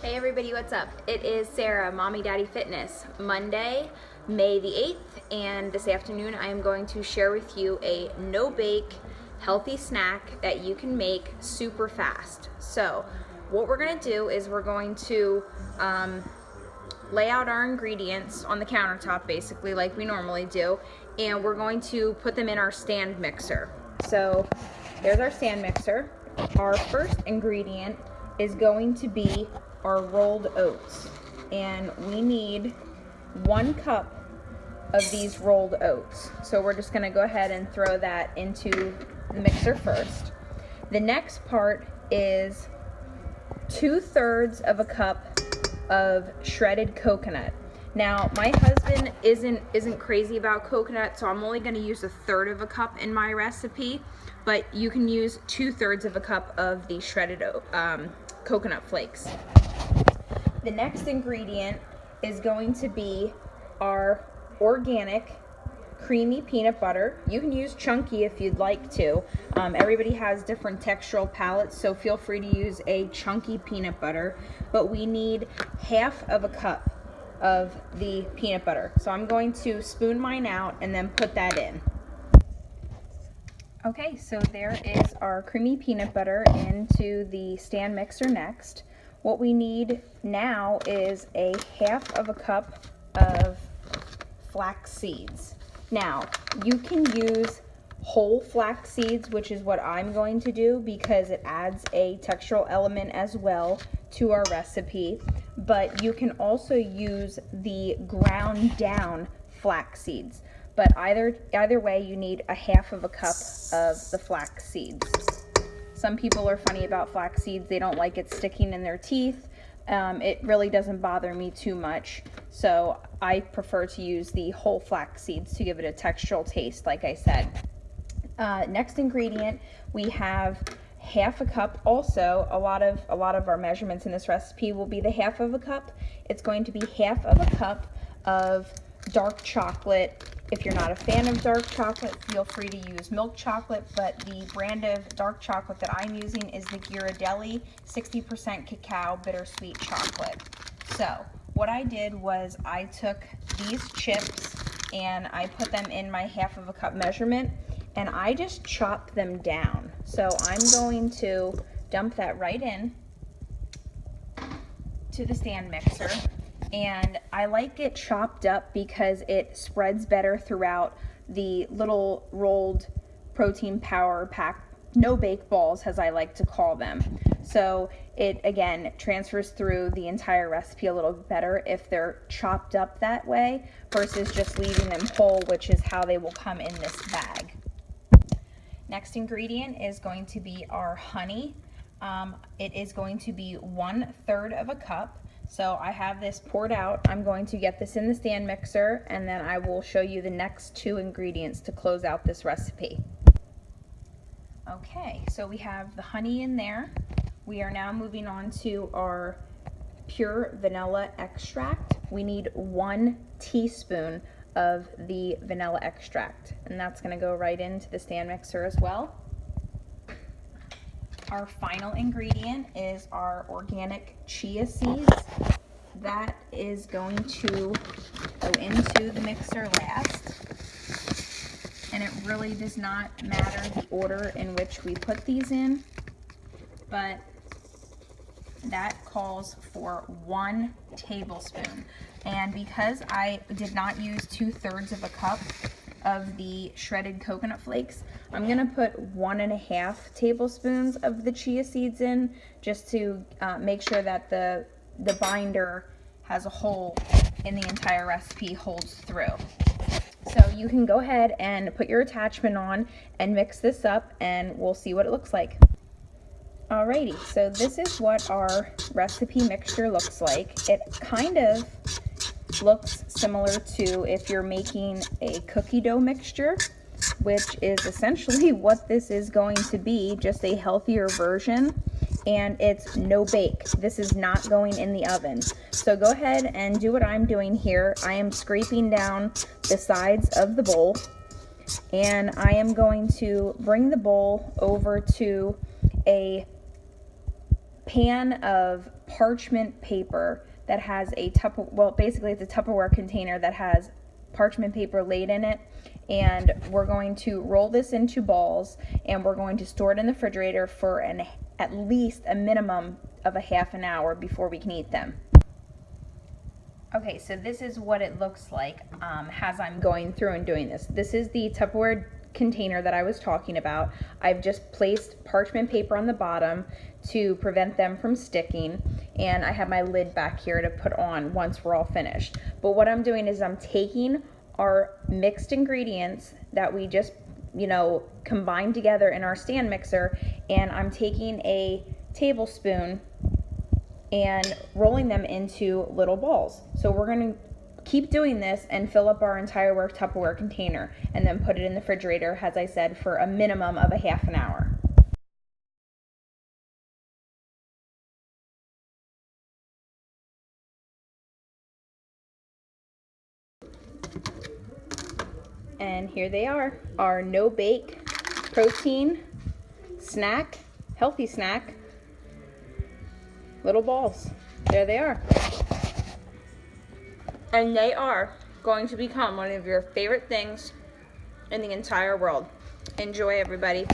Hey everybody, what's up? It is Sarah, Mommy Daddy Fitness, Monday, May the 8th, and this afternoon I am going to share with you a no-bake healthy snack that you can make super fast. So what we're going to do is we're going to lay out our ingredients on the countertop basically like we normally do, and we're going to put them in our stand mixer. So there's our stand mixer. Our first ingredient is going to be our rolled oats, and we need 1 cup of these rolled oats. So we're just going to go ahead and throw that into the mixer first. The next part is 2/3 of a cup of shredded coconut. Now my husband isn't crazy about coconut, so I'm only going to use 1/3 of a cup in my recipe, but you can use 2/3 of a cup of the shredded coconut flakes. The next ingredient is going to be our organic creamy peanut butter. You can use chunky if you'd like to. Everybody has different textural palates, so feel free to use a chunky peanut butter, but we need 1/2 of a cup of the peanut butter. So I'm going to spoon mine out and then put that in. Okay, so there is our creamy peanut butter into the stand mixer next. What we need now is 1/2 of a cup of flax seeds. Now, you can use whole flax seeds, which is what I'm going to do because it adds a textural element as well to our recipe, but you can also use the ground down flax seeds. But either way, you need 1/2 of a cup of the flax seeds. Some people are funny about flax seeds. They don't like it sticking in their teeth. It really doesn't bother me too much, so I prefer to use the whole flax seeds to give it a textural taste, like I said. Next ingredient, we have 1/2 a cup. Also, a lot of our measurements in this recipe will be the 1/2 of a cup. It's going to be 1/2 of a cup of dark chocolate. If you're not a fan of dark chocolate, feel free to use milk chocolate, but the brand of dark chocolate that I'm using is the Ghirardelli 60% cacao bittersweet chocolate. So what I did was I took these chips and I put them in my 1/2 of a cup measurement, and I just chopped them down. So I'm going to dump that right in to the stand mixer. And I like it chopped up because it spreads better throughout the little rolled protein power pack, no bake balls as I like to call them. So it again transfers through the entire recipe a little better if they're chopped up that way versus just leaving them whole, which is how they will come in this bag. Next ingredient is going to be our honey. It is going to be 1/3 of a cup. So I have this poured out. I'm going to get this in the stand mixer, and then I will show you the next 2 ingredients to close out this recipe. Okay, so we have the honey in there. We are now moving on to our pure vanilla extract. We need 1 teaspoon of the vanilla extract, and that's going to go right into the stand mixer as well. Our final ingredient is our organic chia seeds. That is going to go into the mixer last. And it really does not matter the order in which we put these in, but that calls for 1 tablespoon. And because I did not use 2/3 of a cup of the shredded coconut flakes, I'm gonna put 1.5 tablespoons of the chia seeds in, just to make sure that the binder has a hole in the entire recipe, holds through. So you can go ahead and put your attachment on and mix this up, and we'll see what it looks like. Alrighty, so this is what our recipe mixture looks like. It kind of looks similar to if you're making a cookie dough mixture, which is essentially what this is going to be, just a healthier version, and it's no bake. This is not going in the oven. So go ahead and do what I'm doing here. I am scraping down the sides of the bowl, and I am going to bring the bowl over to a pan of parchment paper that has basically it's a Tupperware container that has parchment paper laid in it, and we're going to roll this into balls, and we're going to store it in the refrigerator for at least a minimum of a half an hour before we can eat them. Okay, so this is what it looks like as I'm going through and doing this. This is the Tupperware container that I was talking about. I've just placed parchment paper on the bottom to prevent them from sticking, and I have my lid back here to put on once we're all finished. But what I'm doing is I'm taking our mixed ingredients that we just combined together in our stand mixer, and I'm taking a tablespoon and rolling them into little balls. So we're going to keep doing this and fill up our entire Tupperware container, and then put it in the refrigerator, as I said, for a minimum of a half an hour. And here they are, our no-bake protein snack, healthy snack, little balls. There they are. And they are going to become one of your favorite things in the entire world. Enjoy, everybody.